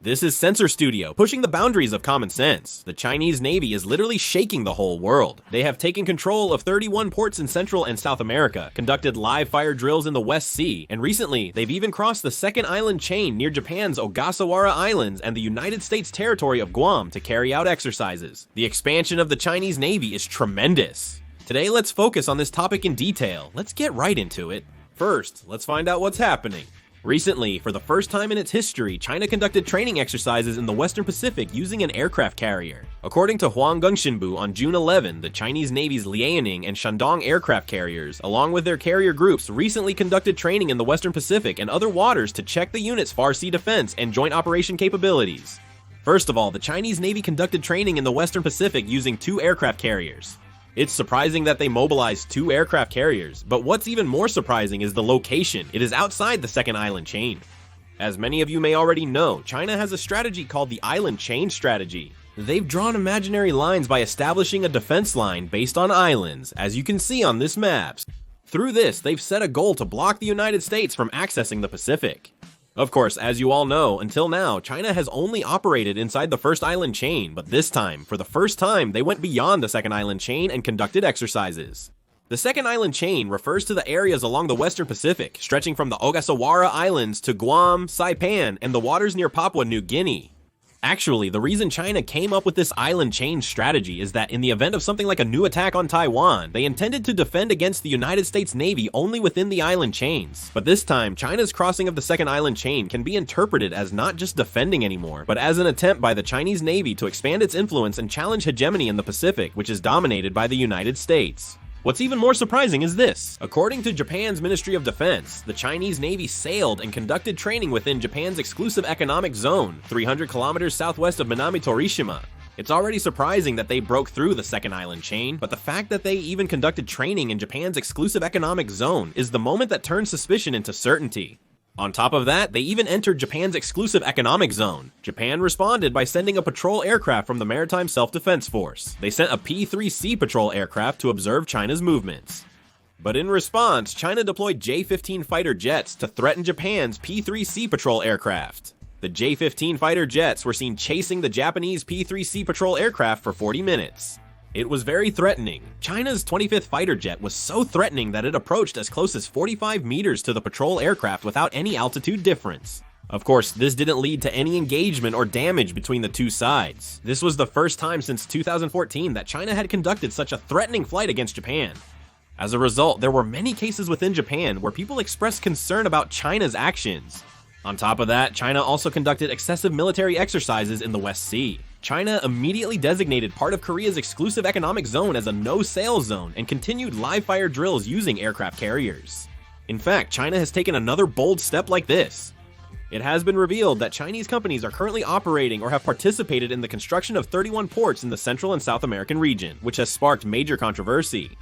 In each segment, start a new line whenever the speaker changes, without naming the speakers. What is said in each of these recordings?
This is Sensor Studio, pushing the boundaries of common sense. The Chinese Navy is literally shaking the whole world. They have taken control of 31 ports in Central and South America, conducted live fire drills in the West Sea, and recently, they've even crossed the second island chain near Japan's Ogasawara Islands and the United States territory of Guam to carry out exercises. The expansion of the Chinese Navy is tremendous. Today, let's focus on this topic in detail. Let's get right into it. First, let's find out what's happening. Recently, for the first time in its history, China conducted training exercises in the Western Pacific using an aircraft carrier. According to Huanggongxinbu, on June 11, the Chinese Navy's Liaoning and Shandong aircraft carriers, along with their carrier groups, recently conducted training in the Western Pacific and other waters to check the unit's far sea defense and joint operation capabilities. First of all, the Chinese Navy conducted training in the Western Pacific using 2 aircraft carriers. It's surprising that they mobilized 2 aircraft carriers, but what's even more surprising is the location. It is outside the second island chain. As many of you may already know, China has a strategy called the island chain strategy. They've drawn imaginary lines by establishing a defense line based on islands, as you can see on this map. Through this, they've set a goal to block the United States from accessing the Pacific. Of course, as you all know, until now, China has only operated inside the first island chain, but this time, for the first time, they went beyond the second island chain and conducted exercises. The second island chain refers to the areas along the Western Pacific, stretching from the Ogasawara Islands to Guam, Saipan, and the waters near Papua New Guinea. Actually, the reason China came up with this island chain strategy is that in the event of something like a new attack on Taiwan, they intended to defend against the United States Navy only within the island chains. But this time, China's crossing of the second island chain can be interpreted as not just defending anymore, but as an attempt by the Chinese Navy to expand its influence and challenge hegemony in the Pacific, which is dominated by the United States. What's even more surprising is this. According to Japan's Ministry of Defense, the Chinese Navy sailed and conducted training within Japan's exclusive economic zone, 300 kilometers southwest of Minami Torishima. It's already surprising that they broke through the second island chain, but the fact that they even conducted training in Japan's exclusive economic zone is the moment that turns suspicion into certainty. On top of that, they even entered Japan's exclusive economic zone. Japan responded by sending a patrol aircraft from the Maritime Self-Defense Force. They sent a P-3C patrol aircraft to observe China's movements. But in response, China deployed J-15 fighter jets to threaten Japan's P-3C patrol aircraft. The J-15 fighter jets were seen chasing the Japanese P-3C patrol aircraft for 40 minutes. It was very threatening. China's 25th fighter jet was so threatening that it approached as close as 45 meters to the patrol aircraft without any altitude difference. Of course, this didn't lead to any engagement or damage between the two sides. This was the first time since 2014 that China had conducted such a threatening flight against Japan. As a result, there were many cases within Japan where people expressed concern about China's actions. On top of that, China also conducted excessive military exercises in the West Sea. China immediately designated part of Korea's exclusive economic zone as a no-sail zone and continued live-fire drills using aircraft carriers. In fact, China has taken another bold step like this. It has been revealed that Chinese companies are currently operating or have participated in the construction of 31 ports in the Central and South American region, which has sparked major controversy.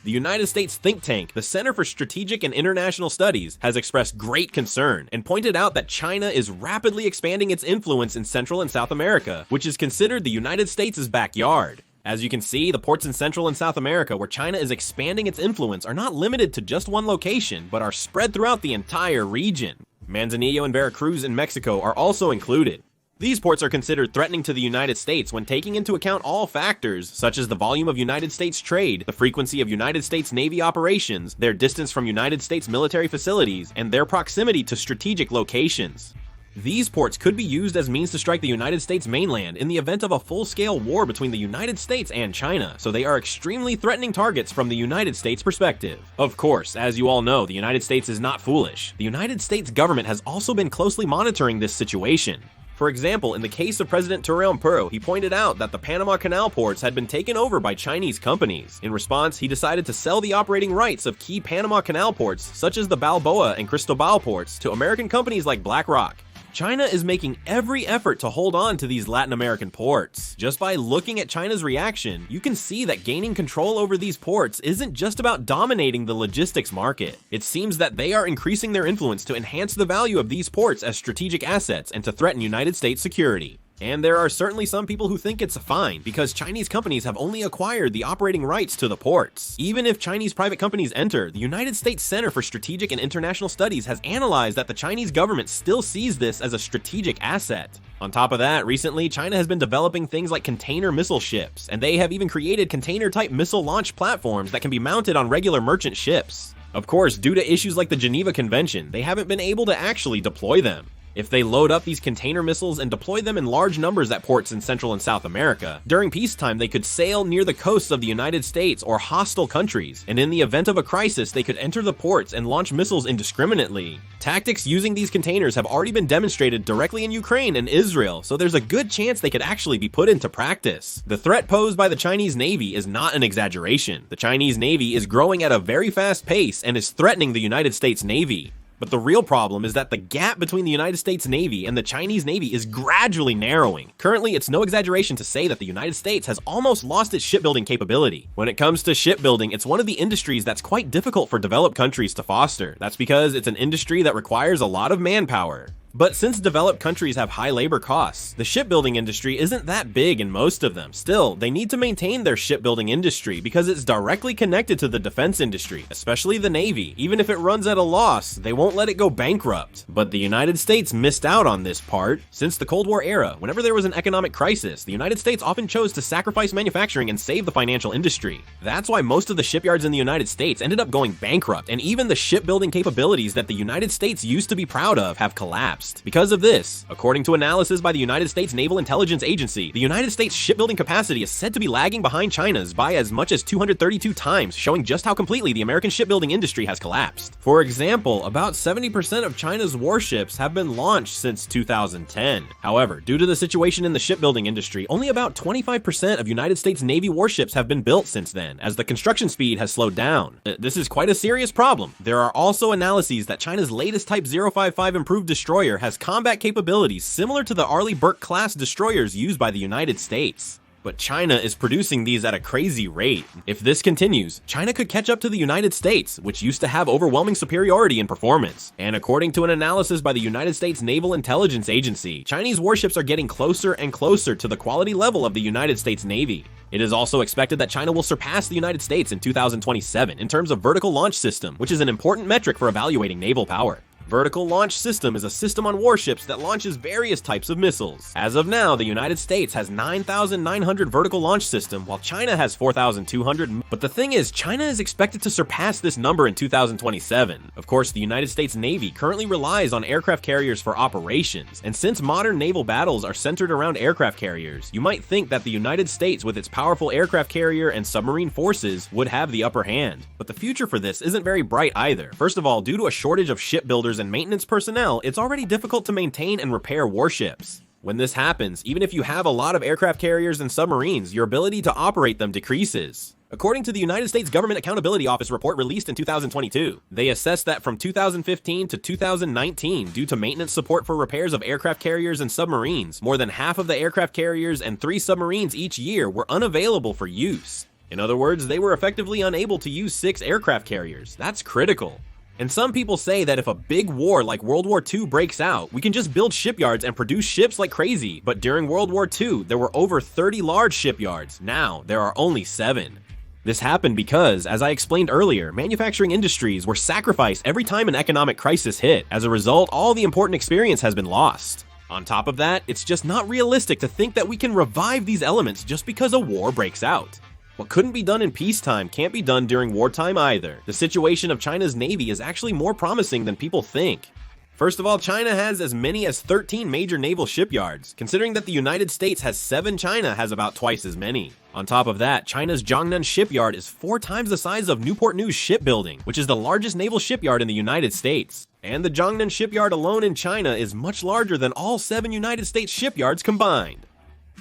The United States think tank, the Center for Strategic and International Studies, has expressed great concern and pointed out that China is rapidly expanding its influence in Central and South America, which is considered the United States' backyard. As you can see, the ports in Central and South America where China is expanding its influence are not limited to just one location, but are spread throughout the entire region. Manzanillo and Veracruz in Mexico are also included. These ports are considered threatening to the United States when taking into account all factors, such as the volume of United States trade, the frequency of United States Navy operations, their distance from United States military facilities, and their proximity to strategic locations. These ports could be used as means to strike the United States mainland in the event of a full-scale war between the United States and China, so they are extremely threatening targets from the United States perspective. Of course, as you all know, the United States is not foolish. The United States government has also been closely monitoring this situation. For example, in the case of President Trump, he pointed out that the Panama Canal ports had been taken over by Chinese companies. In response, he decided to sell the operating rights of key Panama Canal ports, such as the Balboa and Cristobal ports, to American companies like BlackRock. China is making every effort to hold on to these Latin American ports. Just by looking at China's reaction, you can see that gaining control over these ports isn't just about dominating the logistics market. It seems that they are increasing their influence to enhance the value of these ports as strategic assets and to threaten United States security. And there are certainly some people who think it's fine, because Chinese companies have only acquired the operating rights to the ports. Even if Chinese private companies enter, the United States Center for Strategic and International Studies has analyzed that the Chinese government still sees this as a strategic asset. On top of that, recently, China has been developing things like container missile ships, and they have even created container-type missile launch platforms that can be mounted on regular merchant ships. Of course, due to issues like the Geneva Convention, they haven't been able to actually deploy them. If they load up these container missiles and deploy them in large numbers at ports in Central and South America, during peacetime they could sail near the coasts of the United States or hostile countries, and in the event of a crisis they could enter the ports and launch missiles indiscriminately. Tactics using these containers have already been demonstrated directly in Ukraine and Israel, so there's a good chance they could actually be put into practice. The threat posed by the Chinese Navy is not an exaggeration. The Chinese Navy is growing at a very fast pace and is threatening the United States Navy. But the real problem is that the gap between the United States Navy and the Chinese Navy is gradually narrowing. Currently, it's no exaggeration to say that the United States has almost lost its shipbuilding capability. When it comes to shipbuilding, it's one of the industries that's quite difficult for developed countries to foster. That's because it's an industry that requires a lot of manpower. But since developed countries have high labor costs, the shipbuilding industry isn't that big in most of them. Still, they need to maintain their shipbuilding industry because it's directly connected to the defense industry, especially the Navy. Even if it runs at a loss, they won't let it go bankrupt. But the United States missed out on this part. Since the Cold War era, whenever there was an economic crisis, the United States often chose to sacrifice manufacturing and save the financial industry. That's why most of the shipyards in the United States ended up going bankrupt, and even the shipbuilding capabilities that the United States used to be proud of have collapsed. Because of this, according to analysis by the United States Naval Intelligence Agency, the United States shipbuilding capacity is said to be lagging behind China's by as much as 232 times, showing just how completely the American shipbuilding industry has collapsed. For example, about 70% of China's warships have been launched since 2010. However, due to the situation in the shipbuilding industry, only about 25% of United States Navy warships have been built since then, as the construction speed has slowed down. This is quite a serious problem. There are also analyses that China's latest Type 055 improved destroyer has combat capabilities similar to the Arleigh Burke-class destroyers used by the United States. But China is producing these at a crazy rate. If this continues, China could catch up to the United States, which used to have overwhelming superiority in performance. And according to an analysis by the United States Naval Intelligence Agency, Chinese warships are getting closer and closer to the quality level of the United States Navy. It is also expected that China will surpass the United States in 2027 in terms of vertical launch system, which is an important metric for evaluating naval power. Vertical launch system is a system on warships that launches various types of missiles. As of now, the United States has 9,900 vertical launch system, while China has 4,200. But the thing is, China is expected to surpass this number in 2027. Of course, the United States Navy currently relies on aircraft carriers for operations, and since modern naval battles are centered around aircraft carriers, you might think that the United States with its powerful aircraft carrier and submarine forces would have the upper hand. But the future for this isn't very bright either. First of all, due to a shortage of shipbuilders and maintenance personnel, it's already difficult to maintain and repair warships. When this happens, even if you have a lot of aircraft carriers and submarines, your ability to operate them decreases. According to the United States Government Accountability Office report released in 2022, they assessed that from 2015 to 2019, due to maintenance support for repairs of aircraft carriers and submarines, more than half of the aircraft carriers and 3 submarines each year were unavailable for use. In other words, they were effectively unable to use 6 aircraft carriers. That's critical. And some people say that if a big war like World War II breaks out, we can just build shipyards and produce ships like crazy. But during World War II, there were over 30 large shipyards. Now, there are only 7. This happened because, as I explained earlier, manufacturing industries were sacrificed every time an economic crisis hit. As a result, all the important experience has been lost. On top of that, it's just not realistic to think that we can revive these elements just because a war breaks out. What couldn't be done in peacetime can't be done during wartime either. The situation of China's Navy is actually more promising than people think. First of all, China has as many as 13 major naval shipyards. Considering that the United States has 7, China has about twice as many. On top of that, China's Jiangnan shipyard is 4 times the size of Newport News Shipbuilding, which is the largest naval shipyard in the United States. And the Jiangnan shipyard alone in China is much larger than all 7 United States shipyards combined.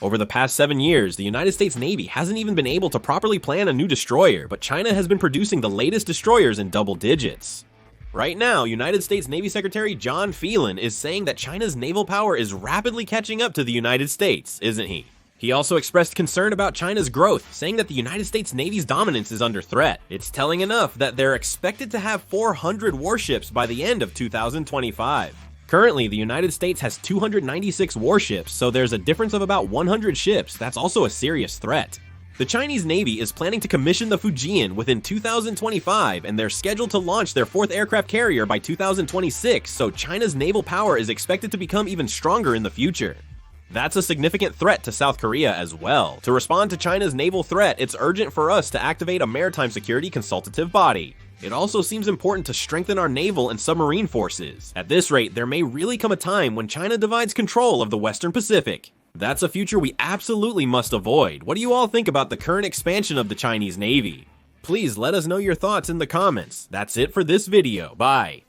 Over the past 7 years, the United States Navy hasn't even been able to properly plan a new destroyer, but China has been producing the latest destroyers in double digits. Right now, United States Navy Secretary John Phelan is saying that China's naval power is rapidly catching up to the United States, isn't he? He also expressed concern about China's growth, saying that the United States Navy's dominance is under threat. It's telling enough that they're expected to have 400 warships by the end of 2025. Currently, the United States has 296 warships, so there's a difference of about 100 ships. That's also a serious threat. The Chinese Navy is planning to commission the Fujian within 2025, and they're scheduled to launch their 4th aircraft carrier by 2026, so China's naval power is expected to become even stronger in the future. That's a significant threat to South Korea as well. To respond to China's naval threat, it's urgent for us to activate a maritime security consultative body. It also seems important to strengthen our naval and submarine forces. At this rate, there may really come a time when China divides control of the Western Pacific. That's a future we absolutely must avoid. What do you all think about the current expansion of the Chinese Navy? Please let us know your thoughts in the comments. That's it for this video. Bye.